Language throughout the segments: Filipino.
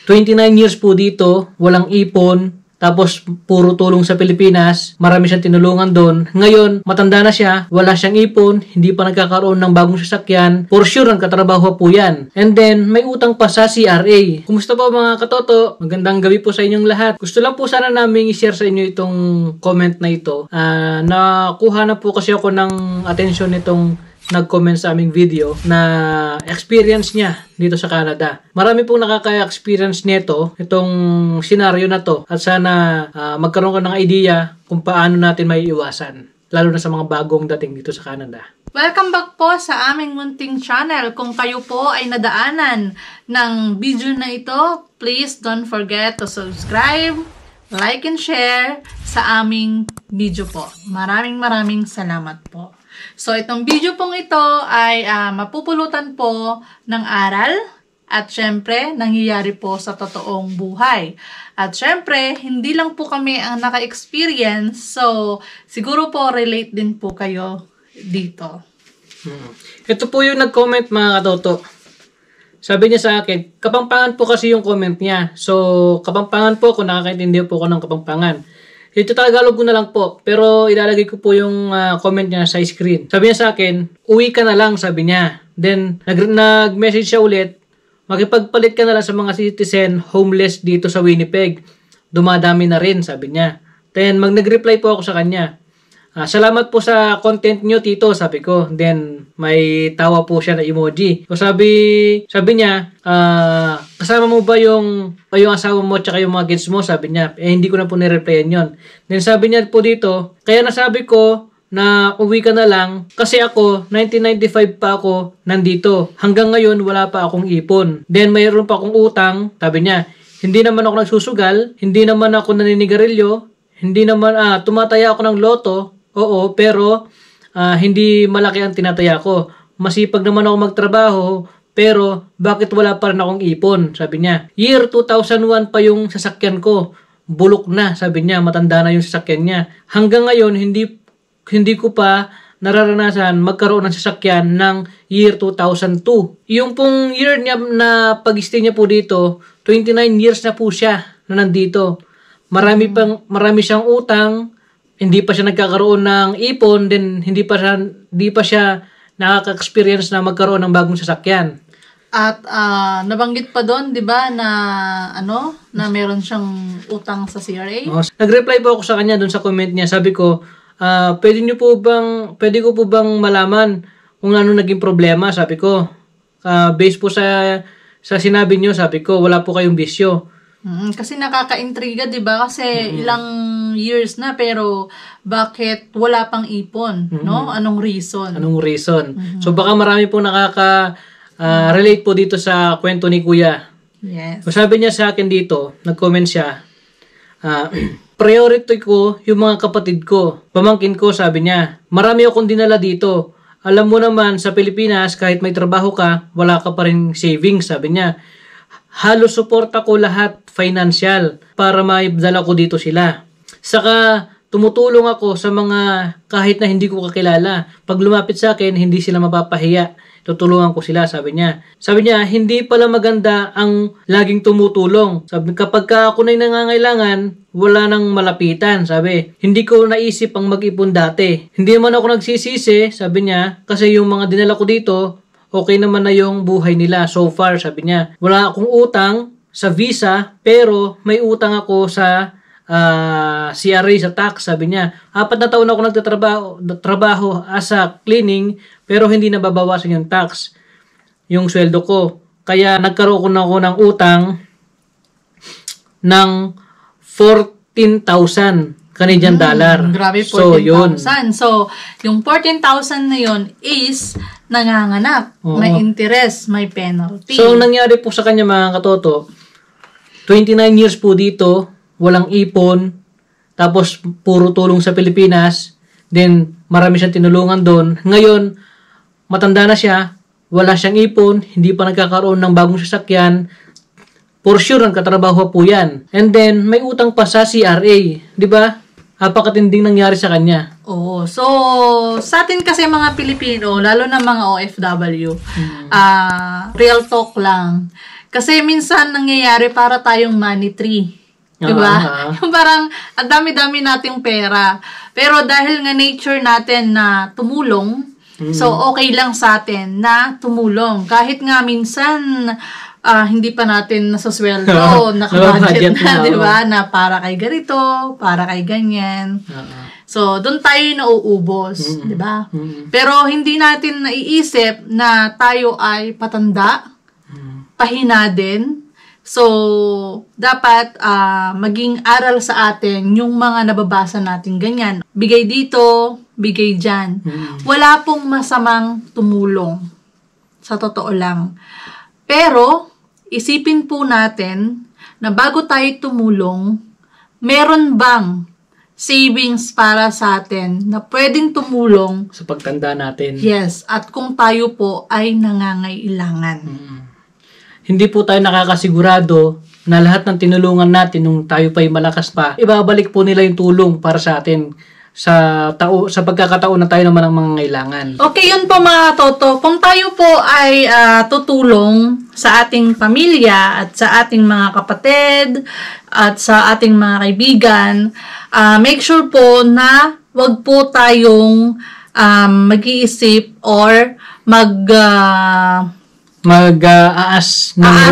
29 years po dito, walang ipon, tapos puro tulong sa Pilipinas, marami siyang tinulungan doon. Ngayon, matanda na siya, wala siyang ipon, hindi pa nagkakaroon ng bagong sasakyan. For sure, ang katrabaho po yan. And then, may utang pa sa CRA. Kumusta po mga katoto? Magandang gabi po sa inyong lahat. Gusto lang po sana namin i-share sa inyo itong comment na ito. Nakuha na po kasi ako ng atensyon nitong nag-comment sa aming video na experience niya dito sa Canada. Marami pong nakaka-experience nito, itong senaryo na to. At sana magkaroon ka ng idea kung paano natin may iwasan. Lalo na sa mga bagong dating dito sa Canada. Welcome back po sa aming munting channel. Kung kayo po ay nadaanan ng video na ito, please don't forget to subscribe, like and share sa aming video po. Maraming salamat po. So, itong video pong ito ay mapupulutan po ng aral at syempre, nangyayari po sa totoong buhay. At syempre, hindi lang po kami ang naka-experience. So, siguro po relate din po kayo dito. Ito po yung nag-comment mga katoto. Sabi niya sa akin, Kapampangan po kasi yung comment niya. So, Kapampangan po, kung nakakaintindi po ko ng Kapampangan. Ito Tagalog ko na lang po, pero ilalagay ko po yung comment niya sa screen. Sabi niya sa akin, uwi ka na lang, sabi niya. Then, nag-message siya ulit, makipagpalit ka na lang sa mga citizen homeless dito sa Winnipeg. Dumadami na rin, sabi niya. Then, nag-reply po ako sa kanya. Salamat po sa content nyo, Tito, sabi ko. Then, may tawa po siya na emoji. So, sabi niya, kasama mo ba yung asawa mo at yung mga kids mo? Sabi niya, hindi ko na po nireplyan yon. Then, sabi niya po dito, kaya nasabi ko na uwi ka na lang kasi ako, 1995 pa ako nandito. Hanggang ngayon, wala pa akong ipon. Then, mayroon pa akong utang. Sabi niya, hindi naman ako nagsusugal, hindi naman ako naninigarilyo, hindi naman, tumataya ako ng loto. Oo, pero hindi malaki ang tinataya ko. Masipag naman ako magtrabaho, pero bakit wala pa rin akong ipon? Sabi niya. Year 2001 pa yung sasakyan ko. Bulok na, sabi niya. Matanda na yung sasakyan niya. Hanggang ngayon, hindi ko pa nararanasan magkaroon ng sasakyan ng year 2002. Yung pong year niya na pag-stay niya po dito, 29 years na po siya na nandito. Marami siyang utang, hindi pa siya nagkakaroon ng ipon, then hindi pa siya nakaka-experience na magkaroon ng bagong sasakyan. At nabanggit pa doon, 'di ba, na meron siyang utang sa CRA? Nag-reply po ako sa kanya doon sa comment niya. Sabi ko, pwede ko po bang malaman kung ano naging problema? Sabi ko, based po sa sinabi niyo, sabi ko, wala po kayong bisyo. Kasi nakaka-intriga, 'di ba? Kasi ilang years na pero bakit wala pang ipon, no? Anong reason? So baka marami po relate po dito sa kwento ni Kuya. Yes. So, sabi niya sa akin dito, nag-comment siya, priority ko yung mga kapatid ko. Pamangkin ko, sabi niya, marami akong dinala dito. Alam mo naman, sa Pilipinas, kahit may trabaho ka, wala ka pa rin savings, sabi niya. Halos suporta ko lahat financial para maibdala ko dito sila. Saka tumutulong ako sa mga kahit na hindi ko kakilala. Pag lumapit sa akin, hindi sila mapapahiya. Tutulungan ko sila, sabi niya. Sabi niya, hindi pala maganda ang laging tumutulong. Sabi, kapag ako na'y nangangailangan, wala nang malapitan, sabi. Hindi ko naisip ang mag-ipon dati. Hindi naman ako nagsisisi, sabi niya, kasi yung mga dinala ko dito, okay naman na yung buhay nila so far, sabi niya. Wala akong utang sa visa, pero may utang ako sa CRA, sa tax, sabi niya. 4 na taon ako nagtatrabaho as a cleaning, pero hindi nababawasan yung tax, yung sweldo ko. Kaya nagkaroon ako ng utang ng 14,000 Canadian dollar. Grabe, 14,000. So, yung 14,000 na yun is nanganganak. May interest, may penalty. So, nangyari po sa kanya mga katoto, 29 years po dito, walang ipon, tapos puro tulong sa Pilipinas, then marami siyang tinulungan doon. Ngayon, matanda na siya, wala siyang ipon, hindi pa nagkakaroon ng bagong sasakyan. For sure, ang katrabaho po yan. And then, may utang pa sa CRA. Di ba? Apakatinding nangyari sa kanya. Oo. So, sa atin kasi mga Pilipino, lalo na mga OFW, real talk lang. Kasi minsan nangyayari para tayong money tree. Diba? Yung parang ang dami-dami nating pera. Pero dahil nga nature natin na tumulong, so okay lang sa atin na tumulong. Kahit nga minsan hindi pa natin nasasweldo, nakabudget na, diba? Na para kay ganito, para kay ganyan. So, doon tayo nauubos, diba? Pero hindi natin naiisip na tayo ay patanda, pahina din. So, dapat maging aral sa atin yung mga nababasa natin ganyan. Bigay dito, bigay dyan. Wala pong masamang tumulong. Sa totoo lang. Pero, isipin po natin na bago tayo tumulong, meron bang savings para sa atin na pwedeng tumulong sa pagtanda natin? Yes. At kung tayo po ay nangangailangan. Hindi po tayo nakakasigurado na lahat ng tinulungan natin nung tayo pa'y malakas pa, ibabalik po nila yung tulong para sa atin sa pagkakataon na tayo naman ang mga ngailangan. Okay, yun po mga toto. Kung tayo po ay tutulong sa ating pamilya at sa ating mga kapatid at sa ating mga kaibigan, make sure po na wag po tayong mag-iisip or mag-aas ng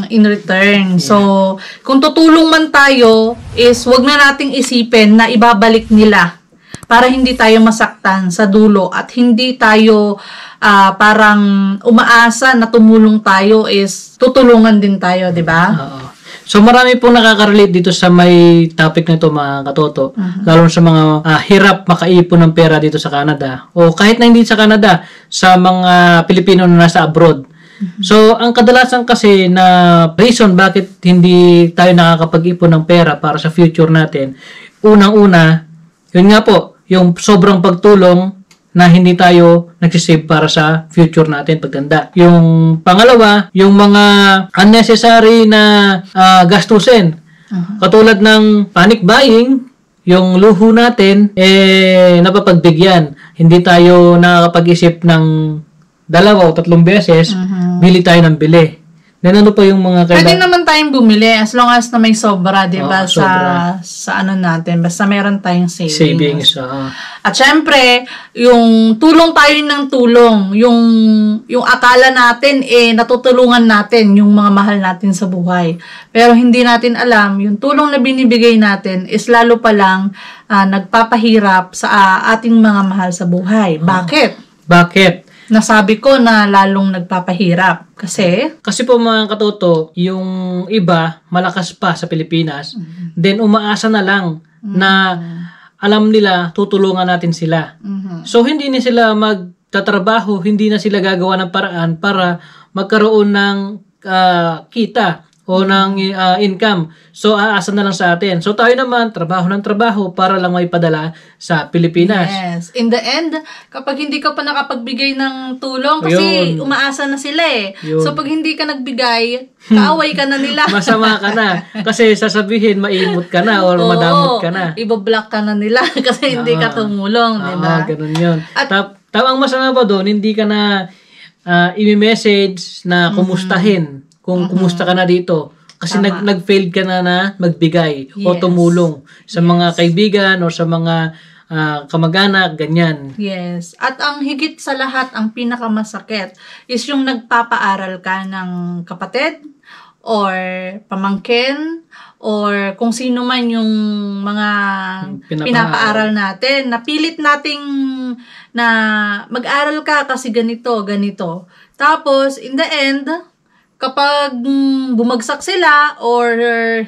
in return. So, kung tutulong man tayo, is wag na nating isipin na ibabalik nila para hindi tayo masaktan sa dulo at hindi tayo parang umaasa na tumulong tayo is tutulungan din tayo, di ba? Oo. So marami pong nakaka-relate dito sa may topic na ito mga katoto. Lalo sa mga hirap makaipon ng pera dito sa Canada. O kahit na hindi sa Canada, sa mga Pilipino na nasa abroad. So ang kadalasan kasi na reason bakit hindi tayo nakakapag-ipon ng pera para sa future natin, unang-una, yun nga po, yung sobrang pagtulong na hindi tayo nagsisave para sa future natin pagtanda. Yung pangalawa, yung mga unnecessary na gastusin. Katulad ng panic buying, yung luho natin, napapagbigyan. Hindi tayo nakakapag-isip ng 2 o 3 beses, bili tayo ng bili. Then ano pa yung mga pwede naman tayong bumili as long as na may sobra, diba? Sa ano natin. Basta meron tayong savings. At syempre, yung tulong tayo ng tulong, yung akala natin, natutulungan natin yung mga mahal natin sa buhay. Pero hindi natin alam, yung tulong na binibigay natin is lalo palang nagpapahirap sa ating mga mahal sa buhay. Bakit? Nasabi ko na lalong nagpapahirap. Kasi po mga katoto, yung iba, malakas pa sa Pilipinas, then umaasa na lang na alam nila, tutulungan natin sila. So, hindi na sila magtatrabaho, hindi na sila gagawa ng paraan para magkaroon ng kita o ng income. So, aasa na lang sa atin. So, tayo naman, trabaho ng trabaho para lang may padala sa Pilipinas. Yes. In the end, kapag hindi ka pa nakapagbigay ng tulong, kasi umaasa na sila So, pag hindi ka nagbigay, kaaway ka na nila. Masama ka na. Kasi sasabihin, maimot ka na or madamot ka na. Ibablock ka na nila kasi hindi ka tumulong, diba? Ganun yun. Ang masama ba doon, hindi ka na i-message na kumustahin. Kung kumusta ka na dito. Kasi nag-failed ka na magbigay o tumulong sa mga kaibigan o sa mga kamag-anak, ganyan. Yes. At ang higit sa lahat, ang pinakamasakit is yung nagpapaaral ka ng kapatid or pamangkin or kung sino man yung mga pinapaaral natin. Napilit nating na mag-aral ka kasi ganito. Tapos, in the end, kapag bumagsak sila or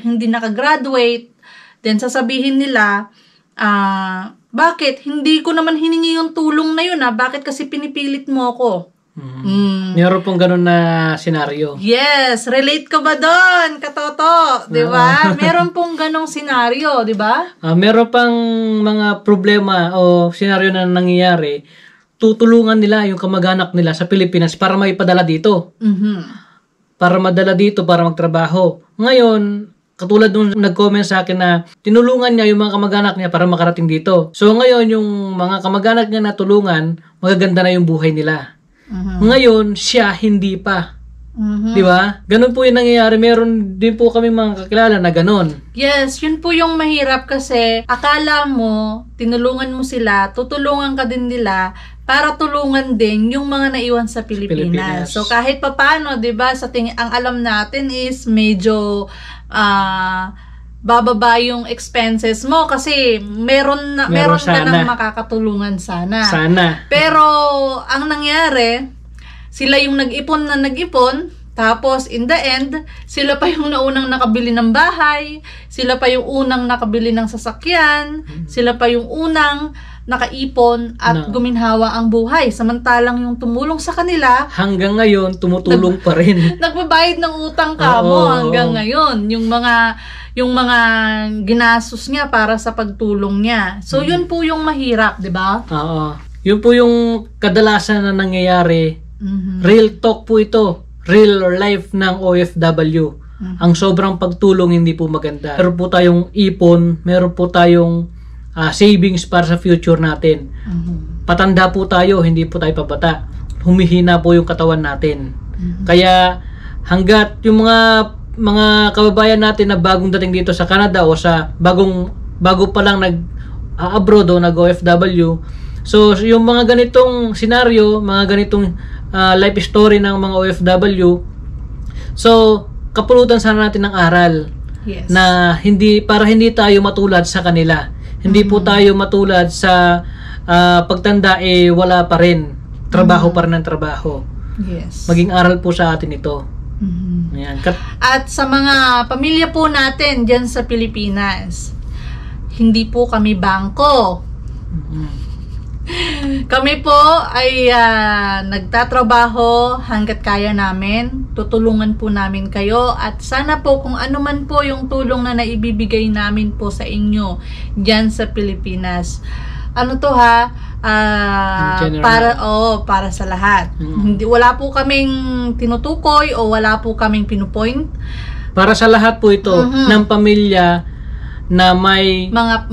hindi nakagraduate, then sasabihin nila, bakit? Hindi ko naman hiningi yung tulong na yun, Bakit kasi pinipilit mo ako? Meron pong ganun na senaryo. Yes. Relate ka ba doon, katoto? Diba? Meron pong ganong senaryo, diba? Meron pang mga problema o senaryo na nangyayari, tutulungan nila yung kamag-anak nila sa Pilipinas para maipadala dito. Para madala dito, para magtrabaho. Ngayon, katulad nung nag-comment sa akin na tinulungan niya yung mga kamag-anak niya para makarating dito. So ngayon, yung mga kamag-anak niya na tulungan, magaganda na yung buhay nila. Ngayon, siya hindi pa. Di ba? Ganun po yung nangyayari. Meron din po kami mga kakilala na ganun. Yes, yun po yung mahirap kasi akala mo, tinulungan mo sila, tutulungan ka din nila para tulungan din yung mga naiwan sa Pilipinas. So kahit papaano, 'di ba, ang alam natin is medyo bababa yung expenses mo kasi meron ka nang makakatulungan sana. Pero ang nangyari, sila yung nag-ipon, tapos in the end, sila pa yung naunang nakabili ng bahay, sila pa yung unang nakabili ng sasakyan, sila pa yung unang nakaipon at guminhawa ang buhay. Samantalang yung tumulong sa kanila, hanggang ngayon, tumutulong pa rin. Nagbabayad ng utang ka mo hanggang ngayon. Yung mga ginastos niya para sa pagtulong niya. So, yun po yung mahirap, di ba? Oo. Yun po yung kadalasan na nangyayari. Real talk po ito. Real life ng OFW. Ang sobrang pagtulong hindi po maganda. Meron po tayong ipon, meron po tayong savings para sa future natin. Patanda po tayo, hindi po tayo pabata. Humihina po yung katawan natin. Kaya hanggat yung mga kababayan natin na bagong dating dito sa Canada o sa bago pa lang nag-abroad o nag-OFW, so yung mga ganitong senaryo, mga ganitong life story ng mga OFW, so kapulutan sana natin ng aral. Yes. Na para hindi tayo matulad sa kanila. Hindi po tayo matulad sa pagtanda wala pa rin. Trabaho pa rin ng trabaho. Yes. Maging aral po sa atin ito. Ayan. At sa mga pamilya po natin dyan sa Pilipinas, hindi po kami bangko. Kami po ay nagtatrabaho hanggat kaya namin. Tutulungan po namin kayo at sana po kung ano man po yung tulong na naibibigay namin po sa inyo dyan sa Pilipinas. Ano to para sa lahat. Wala po kaming tinutukoy o wala po kaming pinupoint. Para sa lahat po ito ng pamilya na may mga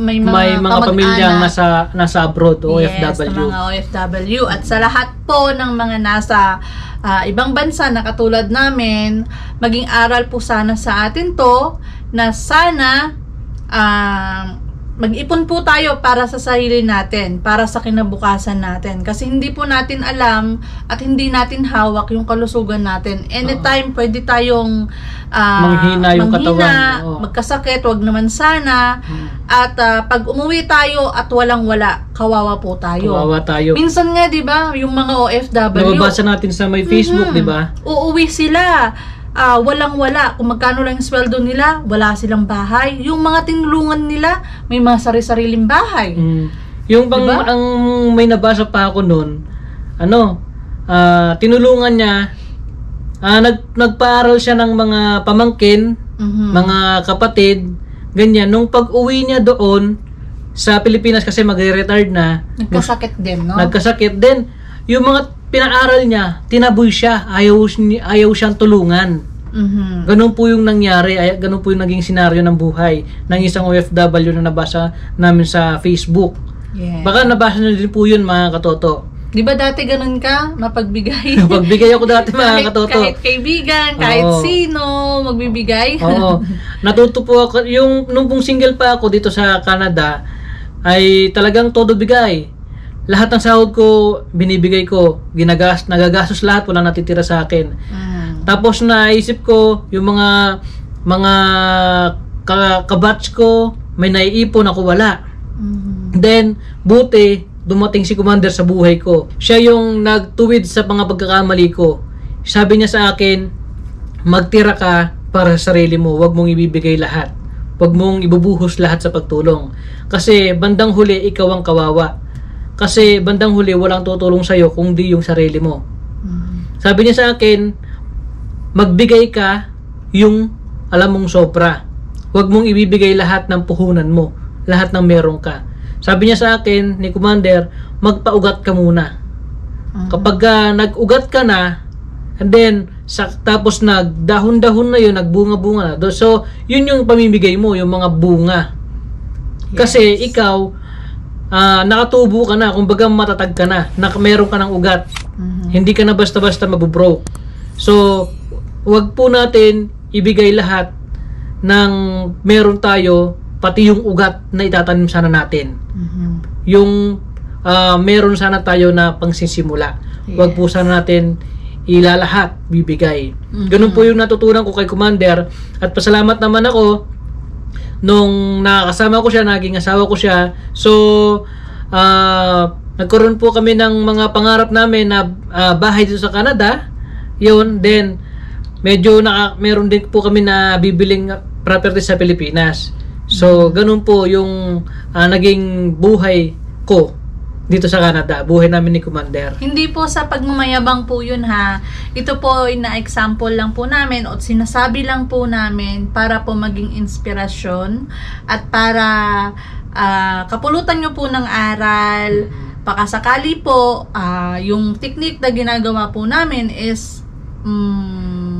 pamilyang nasa abroad, OFW. Yes, mga OFW. At sa lahat po ng mga nasa ibang bansa na katulad namin, maging aral po sana sa atin to na sana mag-ipon po tayo para sa sarili natin, para sa kinabukasan natin. Kasi hindi po natin alam at hindi natin hawak yung kalusugan natin. Anytime pwede tayong manghina yung katawan. Magkasakit, wag naman sana. At pag umuwi tayo at walang-wala, kawawa po tayo. Minsan nga, di ba, yung mga OFW, nababasa natin sa may Facebook, di ba? Uuwi sila. Walang-wala. Kung magkano lang yung sweldo nila, wala silang bahay. Yung mga tinulungan nila, may mga sari-sariling bahay. Yung bang, ang may nabasa pa ako noon, tinulungan niya, nagpaaral siya ng mga pamangkin, mga kapatid, ganyan. Nung pag-uwi niya doon sa Pilipinas kasi magre-retired na, nagkasakit din, no? Nagkasakit din. Yung mga pinaaral niya, tinaboy siya, ayaw siyang tulungan. Ganun po yung nangyari, ganun po yung naging senaryo ng buhay ng isang OFW na nabasa namin sa Facebook. Yes. Baka nabasa niyo din po yun, mga katoto. Di ba dati ganun ka? Mapagbigay? Mapagbigay ako dati, mga katoto. Kahit kaibigan, kahit sino, magbibigay. Oo. Natuto po ako, nung pong single pa ako dito sa Canada, ay talagang todo bigay. Lahat ng sahod ko, binibigay ko, nagagastos lahat, walang natitira sa akin. Tapos naisip ko, yung mga kabatch ko, may naiipon ako, wala. Then, buti, dumating si Commander sa buhay ko. Siya yung nagtuwid sa mga pagkakamali ko. Sabi niya sa akin, magtira ka para sa sarili mo, wag mong ibibigay lahat. Wag mong ibubuhos lahat sa pagtulong. Kasi bandang huli, ikaw ang kawawa. Kasi bandang huli, walang tutulong sa'yo kung di yung sarili mo. Sabi niya sa akin, magbigay ka yung alam mong sobra. Huwag mong ibibigay lahat ng puhunan mo. Lahat ng meron ka. Sabi niya sa akin, ni Commander, magpaugat ka muna. Kapag nag-ugat ka na, and then, tapos nagdahon-dahon na yun, nagbunga-bunga na. So, yun yung pamimigay mo, yung mga bunga. Kasi ikaw, nakatubo ka na, kumbaga matatag ka na, meron ka ng ugat. Hindi ka na basta-basta mabubroke. So, wag po natin ibigay lahat ng meron tayo, pati yung ugat na itatanim sana natin. Yung meron sana tayo na pangsisimula. Wag po sana natin ilalahat, bibigay. Ganun po yung natutunan ko kay Commander, at pasalamat naman ako nung nakakasama ko siya, naging asawa ko siya. So, nagkaroon po kami ng mga pangarap namin na bahay dito sa Canada. Yun, then medyo meron din po kami na bibiling property sa Pilipinas. So, ganun po yung naging buhay ko dito sa Canada, buhay namin ni Commander. Hindi po sa pagmamayabang po yun ha. Ito po ay na-example lang po namin o sinasabi lang po namin para po maging inspirasyon at para kapulutan nyo po ng aral. Pakasakali po, yung technique na ginagawa po namin is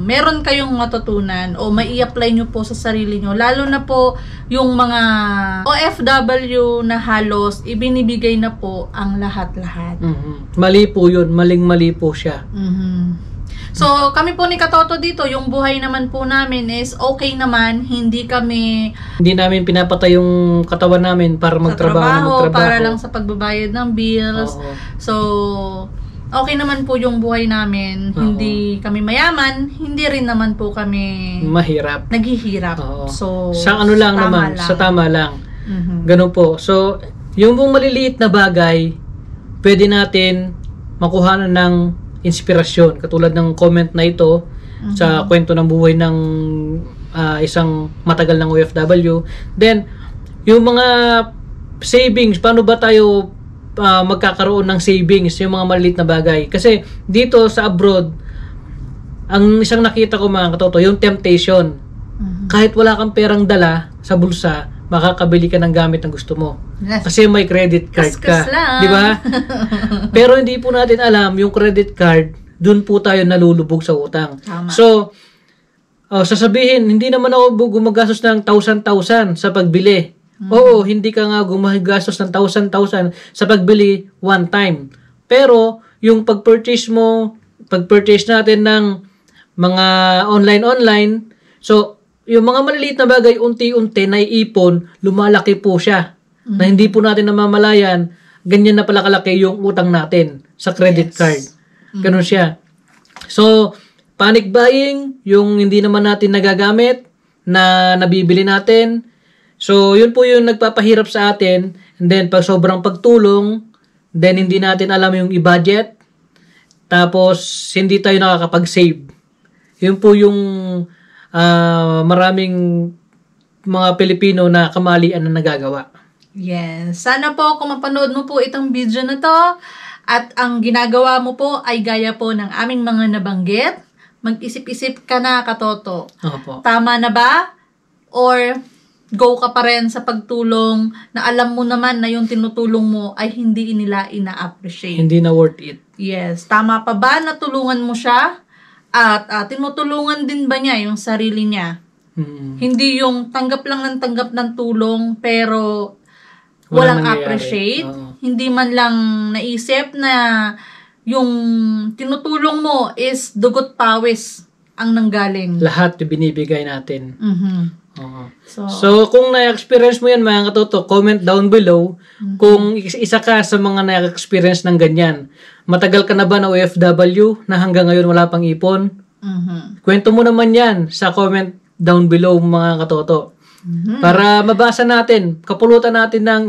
meron kayong matutunan o mai-apply nyo po sa sarili nyo. Lalo na po yung mga OFW na halos ibinibigay na po ang lahat-lahat. Mali po yun. Maling-mali po siya. So, kami po ni Katoto dito, yung buhay naman po namin is okay naman. Hindi namin pinapatay yung katawan namin para magtrabaho. Para lang sa pagbabayad ng bills. So, okay naman po yung buhay namin. Hindi kami mayaman, hindi rin naman po kami naghihirap. So, sa ano lang naman, sa tama lang. Ganun po. So, yung pong maliliit na bagay, pwede natin makuhanan ng inspirasyon. Katulad ng comment na ito sa kwento ng buhay ng isang matagal ng OFW. Then, yung mga savings, paano ba tayo magkakaroon ng savings, yung mga maliit na bagay. Kasi dito sa abroad, ang isang nakita ko mga Katoto, yung temptation. Kahit wala kang perang dala sa bulsa, makakabili ka ng gamit na gusto mo. Kasi may credit card ka. Di ba? Pero hindi po natin alam, yung credit card, dun po tayo nalulubog sa utang. Tama. So, sasabihin, hindi naman ako gumagastos ng 1,000 sa pagbili. Oo, hindi ka nga gumagastos ng 1,000 sa pagbili one time. Pero, yung pag-purchase natin ng mga online, so, yung mga maliliit na bagay, unti-unti, naiipon, lumalaki po siya. Na hindi po natin namamalayan, ganyan na pala kalaki yung utang natin sa credit card. Ganun siya. So, panic buying, yung hindi naman natin nagagamit, na nabibili natin. So, yun po yung nagpapahirap sa atin. And then, pag sobrang pagtulong, then hindi natin alam yung i-budget. Tapos, hindi tayo nakakapag-save. Yun po yung maraming mga Pilipino na kamalian na nagagawa. Yes. Sana po kung mapanood mo po itong video na to at ang ginagawa mo po ay gaya po ng aming mga nabanggit, mag-isip-isip ka na, Katoto. Opo. Tama na ba? Or go ka pa rin sa pagtulong na alam mo naman na yung tinutulong mo ay hindi nila ina-appreciate. Hindi na worth it. Yes. Tama pa ba na tulungan mo siya? At tinutulungan din ba niya yung sarili niya? Hindi yung tanggap ng tulong pero walang appreciate. Hindi man lang naisip na yung tinutulong mo is dugot pawis ang nanggaling. Lahat yung binibigay natin. So, kung na-experience mo yan mga Katoto, comment down below kung isa ka sa mga na-experience ng ganyan. Matagal ka na ba na OFW na hanggang ngayon wala pang ipon? Kwento mo naman yan sa comment down below mga Katoto. Para mabasa natin, kapulutan natin ng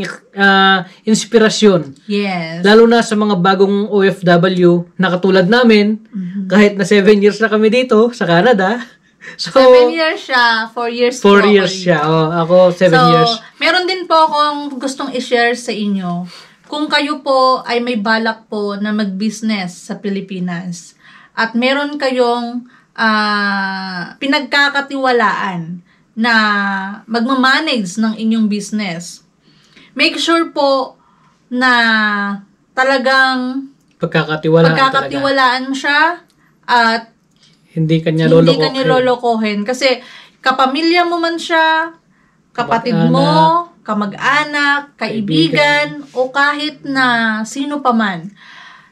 inspirasyon. Yes. Lalo na sa mga bagong OFW na katulad namin, kahit na 7 years na kami dito sa Canada. So, 7 years siya, 4 years 4 years siya. Ako 7 years. Meron din po akong gustong i-share sa inyo. Kung kayo po ay may balak po na mag-business sa Pilipinas at meron kayong pinagkakatiwalaan na magmamanage ng inyong business, make sure po na talagang pagkakatiwalaan mo siya at hindi kanya lolokohin. Kasi kapamilya mo man siya, kapatid mo, kamag-anak, kaibigan, o kahit na sino pa man.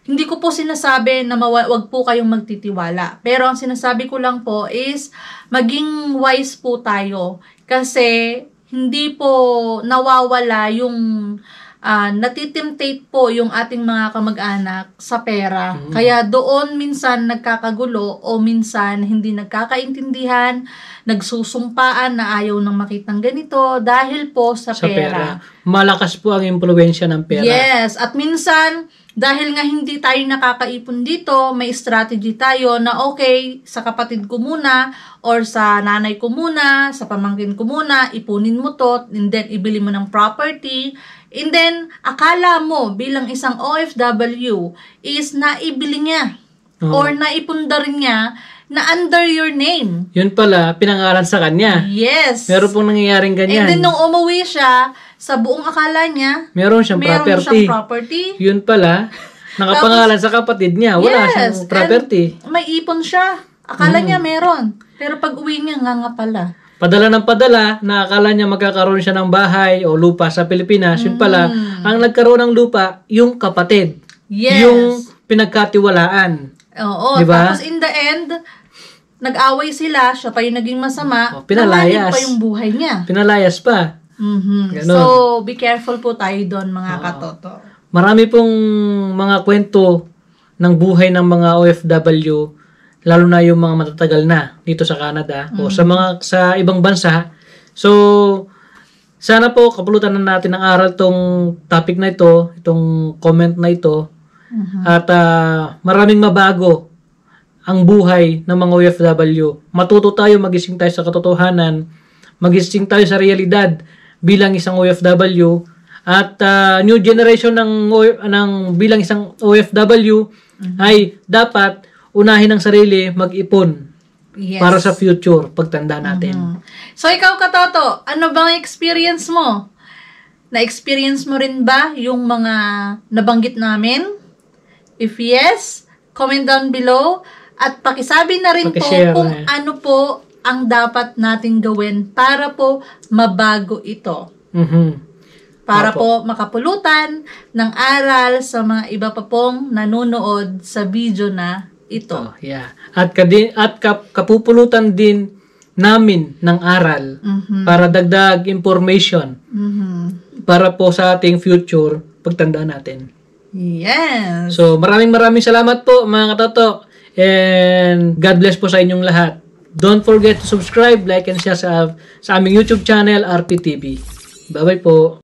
Hindi ko po sinasabi na wag po kayong magtitiwala. Pero ang sinasabi ko lang po is maging wise po tayo. Kasi hindi po nawawala yung natitemplate po yung ating mga kamag-anak sa pera. Kaya doon minsan nagkakagulo o minsan hindi nagkakaintindihan, nagsusumpaan na ayaw nang makitang ganito dahil po sa pera. Malakas po ang impluwensya ng pera. Yes, at minsan dahil nga hindi tayo nakakaipon dito, may strategy tayo na okay, sa kapatid ko muna or sa nanay ko muna, sa pamangkin ko muna, ipunin mo to, and then ibili mo ng property. And then, akala mo bilang isang OFW is naibili niya or naipunda rin niya na under your name. Yun pala, pinangalan sa kanya. Yes. Meron pong nangyayaring ganyan. And then, nung umuwi siya, sa buong akala niya, meron siyang property. Yun pala, nakapangalan sa kapatid niya. Wala siyang property. And may ipon siya. Akala niya meron. Pero pag uwi niya, nga pala. Padala ng padala, na akala niya magkakaroon siya ng bahay o lupa sa Pilipinas. Yun pala, ang nagkaroon ng lupa, yung kapatid. Yes. Yung pinagkatiwalaan. Oo. Diba? Tapos in the end, nag-away sila. Siya pa yung naging masama. Pinalayas. Namalig pa yung buhay niya. Pinalayas pa. So, be careful po tayo doon, mga katoto. Marami pong mga kwento ng buhay ng mga OFW, lalo na yung mga matatagal na dito sa Canada o sa ibang bansa. So, sana po kapulutan na natin ng aral tong topic na ito, itong comment na ito. At maraming mabago ang buhay ng mga OFW. Matuto tayo, magising tayo sa katotohanan, magising tayo sa realidad bilang isang OFW, at new generation ng bilang isang OFW ay dapat unahin ang sarili, mag-ipon para sa future pagtanda natin. So ikaw, katoto, ano bang experience mo? Na-experience mo rin ba yung mga nabanggit namin? If yes, comment down below at pakisabi na rin po kung ano po ang dapat nating gawin para po mabago ito. Para po makapulutan ng aral sa mga iba pa pong nanonood sa video na ito. At kapupulutan din namin ng aral para dagdag information para po sa ating future pagtanda natin. Yes. So maraming salamat po, mga katoto, and God bless po sa inyong lahat. Don't forget to subscribe, like, and share sa aming YouTube channel, RPTV. Bye-bye po.